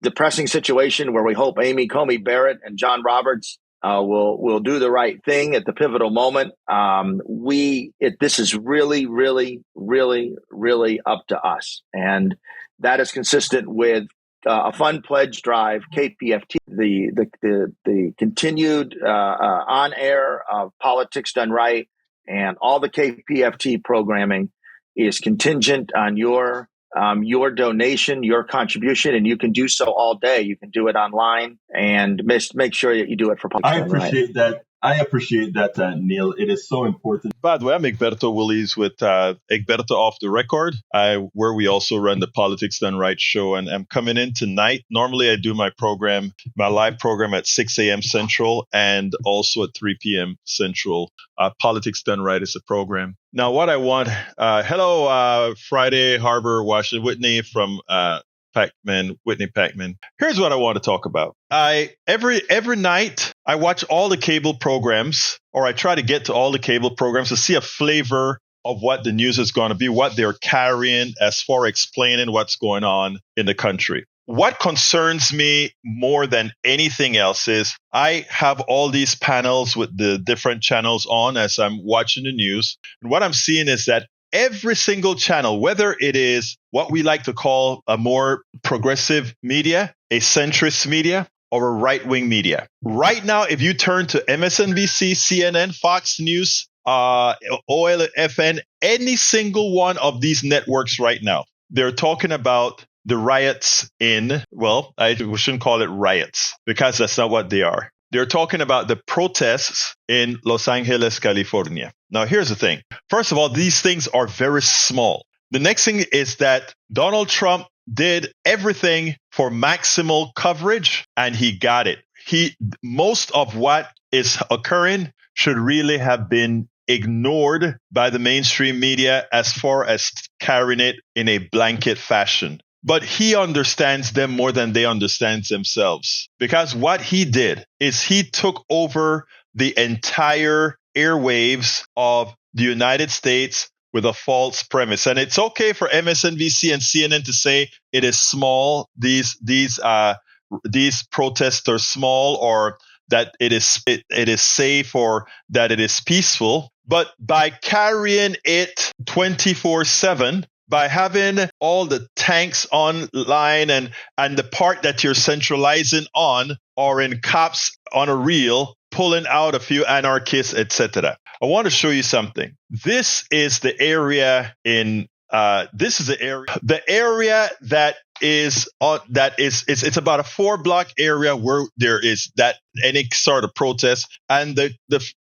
depressing situation where we hope Amy Coney Barrett and John Roberts will do the right thing at the pivotal moment. This is really, really, really, really up to us, and that is consistent with a fund pledge drive, KPFT, the continued on air of Politics Done Right, and all the KPFT programming is contingent on your donation, your contribution, and you can do so all day. You can do it online, and make sure that you do it for Politics Done Right. I appreciate that, Neil. It is so important. By the way, I'm Egberto Willies with Egberto Off the Record, where we also run the Politics Done Right show. And I'm coming in tonight. Normally, I do my live program at 6 a.m. Central and also at 3 p.m. Central. Politics Done Right is a program. Now, what I want, hello, Friday Harbor, Washington, Whitney from Whitney Packman. Here's what I want to talk about. Every night I watch all the cable programs, or I try to get to all the cable programs to see a flavor of what the news is going to be, what they're carrying as far as explaining what's going on in the country. What concerns me more than anything else is I have all these panels with the different channels on as I'm watching the news. And what I'm seeing is that every single channel, whether it is what we like to call a more progressive media, a centrist media, or a right-wing media. Right now, if you turn to MSNBC, CNN, Fox News, OLFN, any single one of these networks right now, they're talking about the riots we shouldn't call it riots because that's not what they are. They're talking about the protests in Los Angeles, California. Now, here's the thing. First of all, these things are very small. The next thing is that Donald Trump did everything for maximal coverage, and he got it. Most of what is occurring should really have been ignored by the mainstream media as far as carrying it in a blanket fashion. But he understands them more than they understand themselves. Because what he did is he took over the entire airwaves of the United States with a false premise. And it's okay for MSNBC and CNN to say it is small, these protests are small, or that it is safe, or that it is peaceful. But by carrying it 24/7, by having all the tanks online and the part that you're centralizing on are in cops on a reel, pulling out a few anarchists, etc. I want to show you something. This is the area the area that is it's about a 4-block area where there is that any sort of protest, and the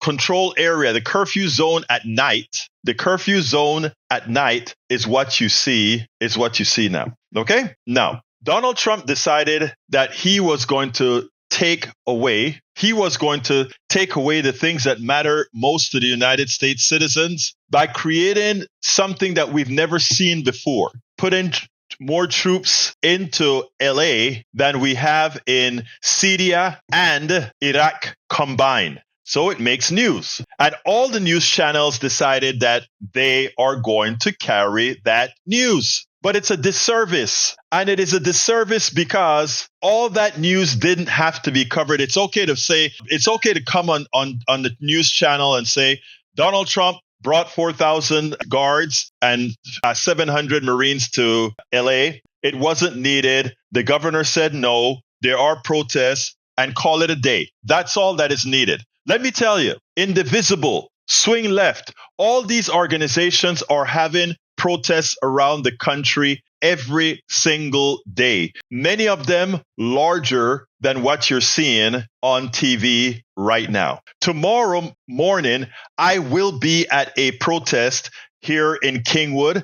control area, the curfew zone at night. The curfew zone at night is what you see now. Okay? Now, Donald Trump decided that he was going to take away the things that matter most to the United States citizens by creating something that we've never seen before, putting more troops into LA than we have in Syria and Iraq combined. So it makes news. And all the news channels decided that they are going to carry that news. But it's a disservice. And it is a disservice because all that news didn't have to be covered. It's okay to come on the news channel and say, Donald Trump brought 4,000 guards and 700 Marines to LA. It wasn't needed. The governor said no. There are protests, and call it a day. That's all that is needed. Let me tell you, Indivisible, Swing Left, all these organizations are having protests around the country every single day. Many of them larger than what you're seeing on TV right now. Tomorrow morning, I will be at a protest here in Kingwood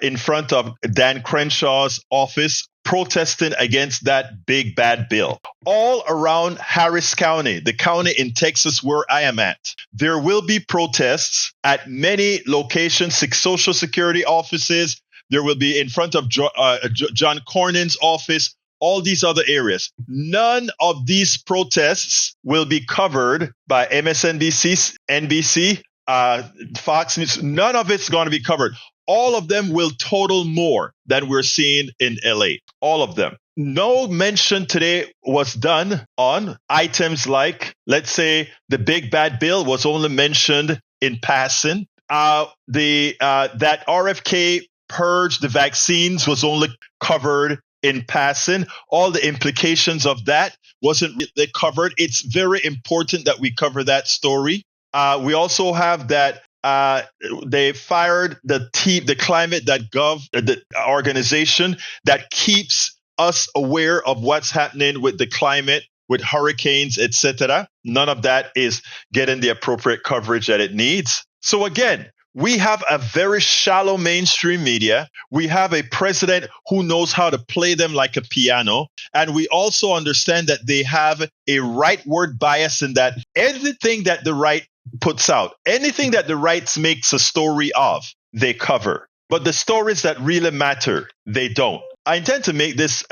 in front of Dan Crenshaw's office, protesting against that big bad bill. All around Harris County, the county in Texas where I am at, there will be protests at many locations, 6 Social Security offices. There will be in front of John Cornyn's office, all these other areas. None of these protests will be covered by MSNBC, NBC, Fox News. None of it's going to be covered. All of them will total more than we're seeing in LA. All of them. No mention today was done on items like, let's say, the big bad bill was only mentioned in passing. That RFK purge the vaccines was only covered in passing. All the implications of that wasn't really covered. It's very important that we cover that story. We also have that they fired the climate.gov, the organization that keeps us aware of what's happening with the climate, with hurricanes, etc. None of that is getting the appropriate coverage that it needs. So again, we have a very shallow mainstream media. We have a president who knows how to play them like a piano. And we also understand that they have a rightward bias in that everything that the right puts out, anything that the right makes a story of, they cover. But the stories that really matter, they don't. I intend to make this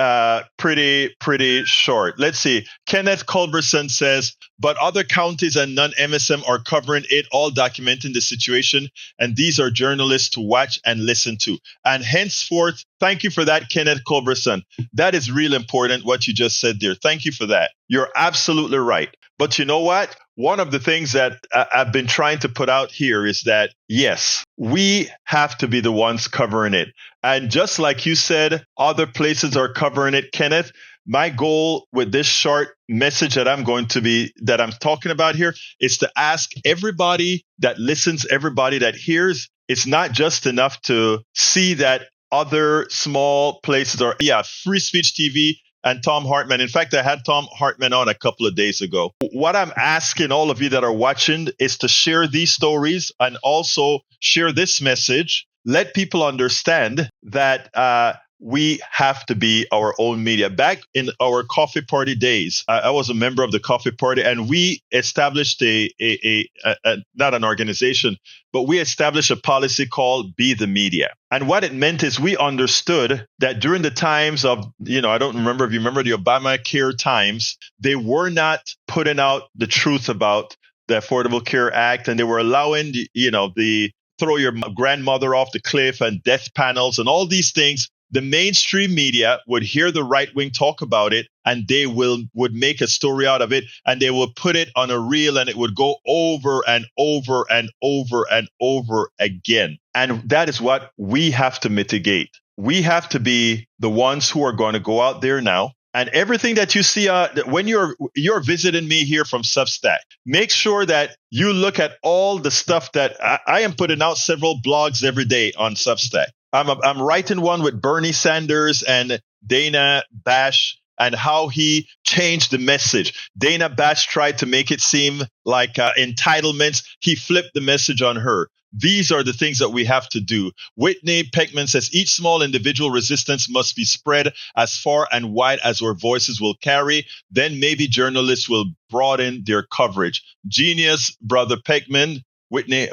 pretty short. Let's see. Kenneth Culberson says, but other counties and non-MSM are covering it, all documenting the situation. And these are journalists to watch and listen to. And henceforth, thank you for that, Kenneth Culberson. That is real important, what you just said there. Thank you for that. You're absolutely right. But you know what? One of the things that I've been trying to put out here is that, yes, we have to be the ones covering it. And just like you said, other places are covering it, Kenneth. My goal with this short message that I'm talking about here is to ask everybody that listens, everybody that hears, it's not just enough to see that other small places are, Free Speech TV and Tom Hartman. In fact, I had Tom Hartman on a couple of days ago. What I'm asking all of you that are watching is to share these stories and also share this message. Let people understand that we have to be our own media. Back in our coffee party days, I was a member of the coffee party, and we established not an organization, but we established a policy called Be the Media. And what it meant is we understood that during the times of, I don't remember if you remember the Obamacare times, they were not putting out the truth about the Affordable Care Act, and they were allowing, the throw your grandmother off the cliff and death panels and all these things. The mainstream media would hear the right wing talk about it, and they would make a story out of it, and they will put it on a reel, and it would go over and over and over and over again. And that is what we have to mitigate. We have to be the ones who are going to go out there now. And everything that you see when you're visiting me here from Substack, make sure that you look at all the stuff that I am putting out several blogs every day on Substack. I'm writing one with Bernie Sanders and Dana Bash and how he changed the message. Dana Bash tried to make it seem like entitlements. He flipped the message on her. These are the things that we have to do. Whitney Peckman says each small individual resistance must be spread as far and wide as our voices will carry. Then maybe journalists will broaden their coverage. Genius, Brother Peckman. Whitney,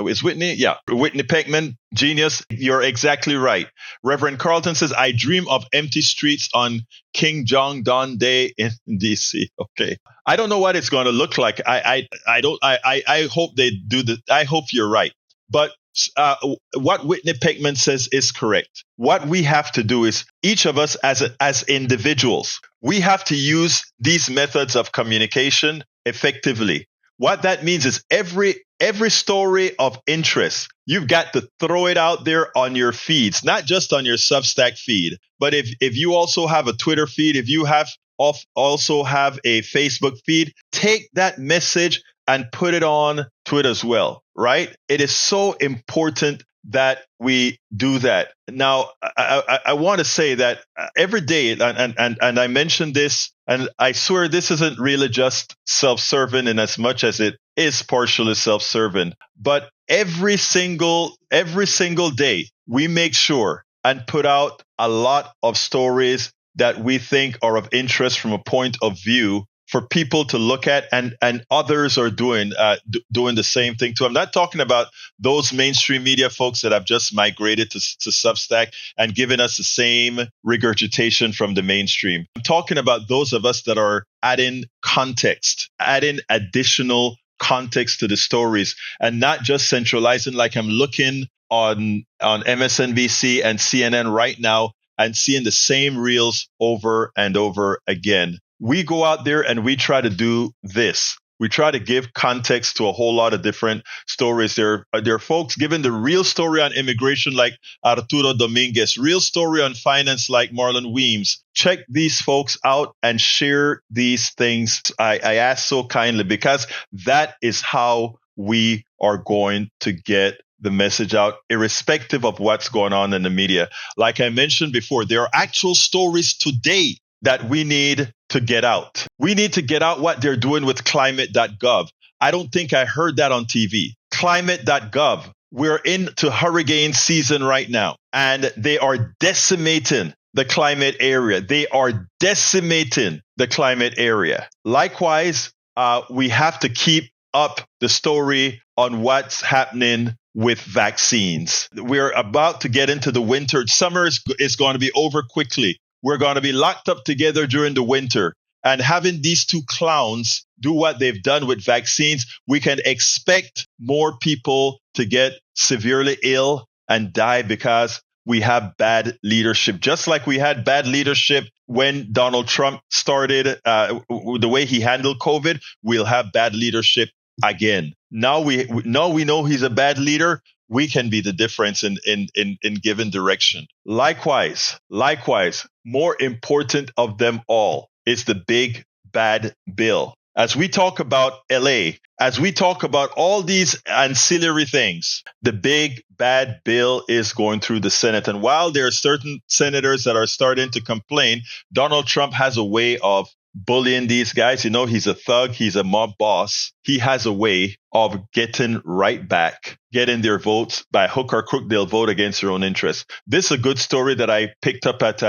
Yeah. Whitney Peckman, genius. You're exactly right. Reverend Carlton says, I dream of empty streets on King Jong-un Day in DC. Okay. I don't know what it's going to look like. I hope they do I hope you're right. But what Whitney Peckman says is correct. What we have to do is each of us as individuals, we have to use these methods of communication effectively. What that means is every story of interest, you've got to throw it out there on your feeds, not just on your Substack feed. But if you also have a Twitter feed, if you also have a Facebook feed, take that message and put it on Twitter as well, right? It is so important that we do that. Now, I want to say that every day, and I mentioned this, and I swear this isn't really just self-serving in as much as it is partially self-serving, but every single day, we make sure and put out a lot of stories that we think are of interest from a point of view for people to look at, and others are doing the same thing too. I'm not talking about those mainstream media folks that have just migrated to Substack and given us the same regurgitation from the mainstream. I'm talking about those of us that are adding context, adding additional context to the stories, and not just centralizing. Like I'm looking on MSNBC and CNN right now and seeing the same reels over and over again. We go out there and we try to do this. We try to give context to a whole lot of different stories. There are folks giving the real story on immigration like Arturo Dominguez, real story on finance like Marlon Weems. Check these folks out and share these things. I ask so kindly, because that is how we are going to get the message out, irrespective of what's going on in the media. Like I mentioned before, there are actual stories today that we need to get out. We need to get out what they're doing with climate.gov. I don't think I heard that on TV. Climate.gov. We're into hurricane season right now, and they are decimating the climate area. They are decimating the climate area. Likewise, we have to keep up the story on what's happening with vaccines. We're about to get into the winter. Summer is going to be over quickly. We're going to be locked up together during the winter. And having these two clowns do what they've done with vaccines, we can expect more people to get severely ill and die because we have bad leadership. Just like we had bad leadership when Donald Trump started, the way he handled COVID, we'll have bad leadership again. Now we know he's a bad leader. We can be the difference in given direction. Likewise, more important of them all is the big bad bill. As we talk about LA, as we talk about all these ancillary things, the big bad bill is going through the Senate. And while there are certain senators that are starting to complain, Donald Trump has a way of bullying these guys. You know, he's a thug. He's a mob boss. He has a way of getting right back, getting their votes by hook or crook. They'll vote against their own interests. This is a good story that I picked up at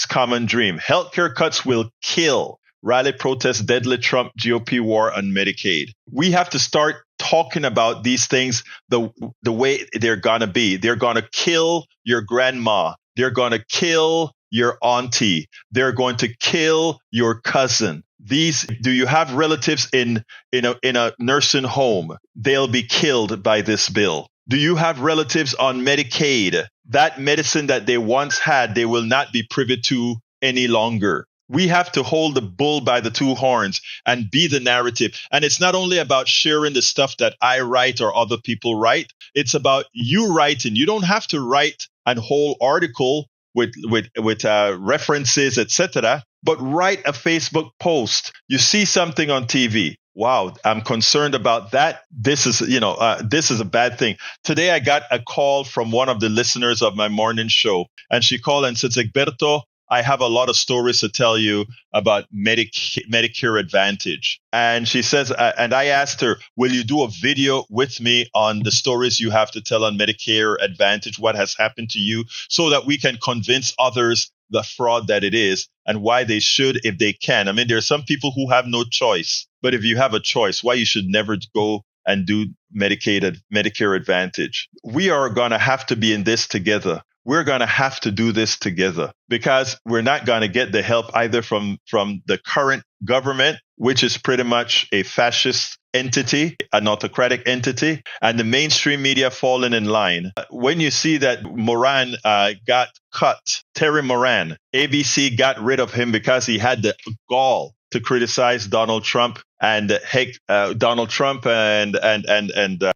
Common Dream. Healthcare cuts will kill. Rally protests, deadly Trump GOP war on Medicaid. We have to start talking about these things the way they're going to be. They're going to kill your grandma. They're going to kill your auntie. They're going to kill your cousin. Do you have relatives in a nursing home? They'll be killed by this bill. Do you have relatives on Medicaid? That medicine that they once had, they will not be privy to any longer. We have to hold the bull by the two horns and be the narrative. And it's not only about sharing the stuff that I write or other people write. It's about you writing. You don't have to write a whole article with references, etc. But write a Facebook post. You see something on TV. Wow, I'm concerned about that. This is a bad thing. Today, I got a call from one of the listeners of my morning show, and she called and said, Egberto, I have a lot of stories to tell you about Medicare Advantage. And she says, and I asked her, will you do a video with me on the stories you have to tell on Medicare Advantage, what has happened to you, so that we can convince others the fraud that it is and why they should, if they can. I mean, there are some people who have no choice, but if you have a choice, why you should never go and do Medicare Advantage. We are going to have to be in this together. We're going to have to do this together, because we're not going to get the help either from the current government, which is pretty much a fascist entity, an autocratic entity, and the mainstream media falling in line. When you see that Moran got cut, Terry Moran, ABC got rid of him because he had the gall to criticize Donald Trump and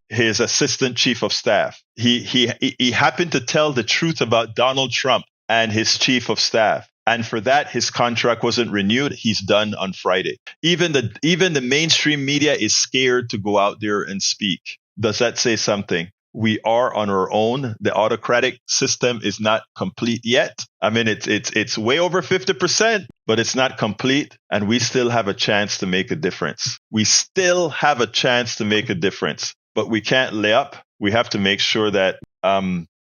his assistant chief of staff. He happened to tell the truth about Donald Trump and his chief of staff. And for that, his contract wasn't renewed. He's done on Friday. Even the mainstream media is scared to go out there and speak. Does that say something? We are on our own. The autocratic system is not complete yet. I mean, it's way over 50%, but it's not complete. And we still have a chance to make a difference. We still have a chance to make a difference, but we can't lay up. We have to make sure that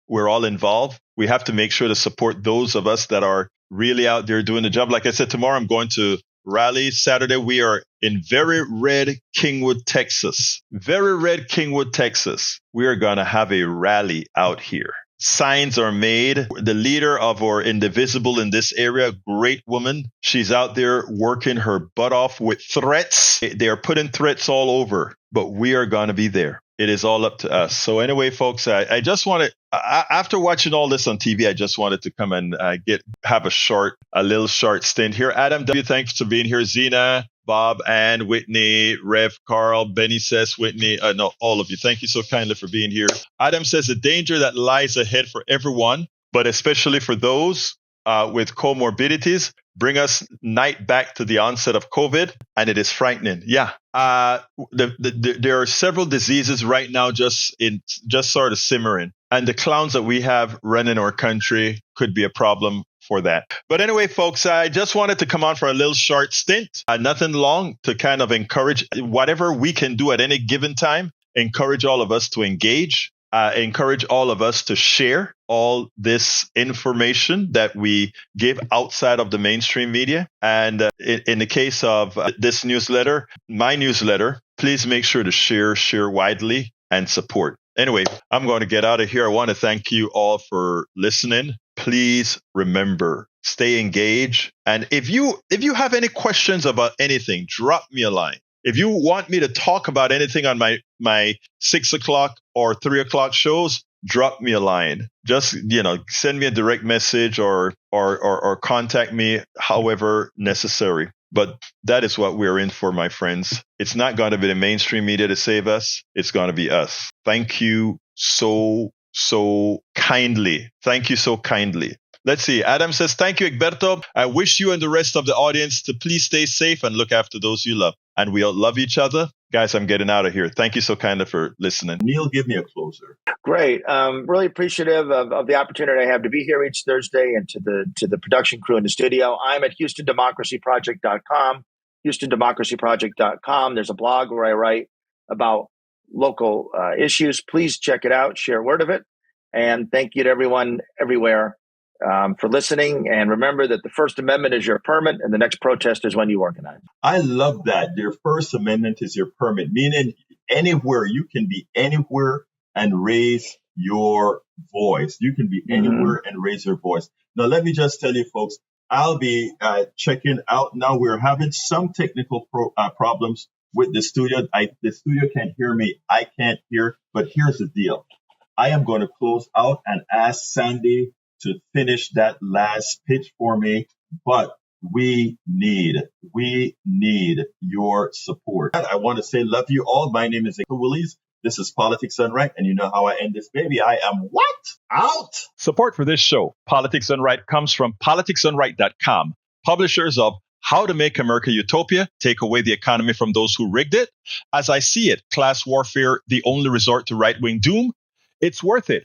we're all involved. We have to make sure to support those of us that are really out there doing the job. Like I said, tomorrow I'm going to rally. Saturday, we are in very red Kingwood, Texas. Very red Kingwood, Texas. We are going to have a rally out here. Signs are made. The leader of our Indivisible in this area, great woman. She's out there working her butt off with threats. They are putting threats all over, but we are going to be there. It is all up to us. So anyway, folks, I just wanted, after watching all this on TV, I just wanted to come and have a little short stint here. Adam W., thanks for being here. Zena, Bob, Ann, Whitney, Rev, Carl, Benny says, Whitney, no, all of you. Thank you so kindly for being here. Adam says the danger that lies ahead for everyone, but especially for those with comorbidities, bring us night back to the onset of COVID, and it is frightening. Yeah. There are several diseases right now just sort of simmering, and the clowns that we have running our country could be a problem for that. But anyway, folks, I just wanted to come on for a little short stint, nothing long, to kind of encourage whatever we can do at any given time, encourage all of us to engage, encourage all of us to share all this information that we give outside of the mainstream media. And in the case of this newsletter, my newsletter, please make sure to share widely and support. Anyway, I'm going to get out of here. I want to thank you all for listening. Please remember, stay engaged. And if you have any questions about anything, drop me a line. If you want me to talk about anything on my 6 o'clock or 3 o'clock shows, drop me a line. Just, send me a direct message or contact me however necessary. But that is what we're in for, my friends. It's not going to be the mainstream media to save us. It's going to be us. Thank you so kindly. Thank you so kindly. Let's see. Adam says, thank you, Egberto. I wish you and the rest of the audience to please stay safe and look after those you love. And we all love each other. Guys, I'm getting out of here. Thank you so kindly for listening. Neil, give me a closer. Great. Really appreciative of the opportunity I have to be here each Thursday, and to the production crew in the studio. I'm at HoustonDemocracyProject.com, HoustonDemocracyProject.com. There's a blog where I write about local issues. Please check it out. Share word of it. And thank you to everyone everywhere for listening. And remember that the First Amendment is your permit, and the next protest is when you organize. I love that. Your First Amendment is your permit, meaning anywhere, you can be anywhere and raise your voice. You can be anywhere and raise your voice. Now, let me just tell you, folks, I'll be checking out now. We're having some technical problems with the studio. The studio can't hear me. I can't hear. But here's the deal. I am going to close out and ask Sandy to finish that last pitch for me, but we need your support. I want to say love you all. My name is Willies. This is Politics Done Right, and you know how I end this, baby. I am what? Out! Support for this show, Politics Done Right, comes from politicsdoneright.com, publishers of How to Make America Utopia, Take Away the Economy from Those Who Rigged It. As I See It, Class Warfare, the Only Resort to Right-Wing Doom. It's worth it.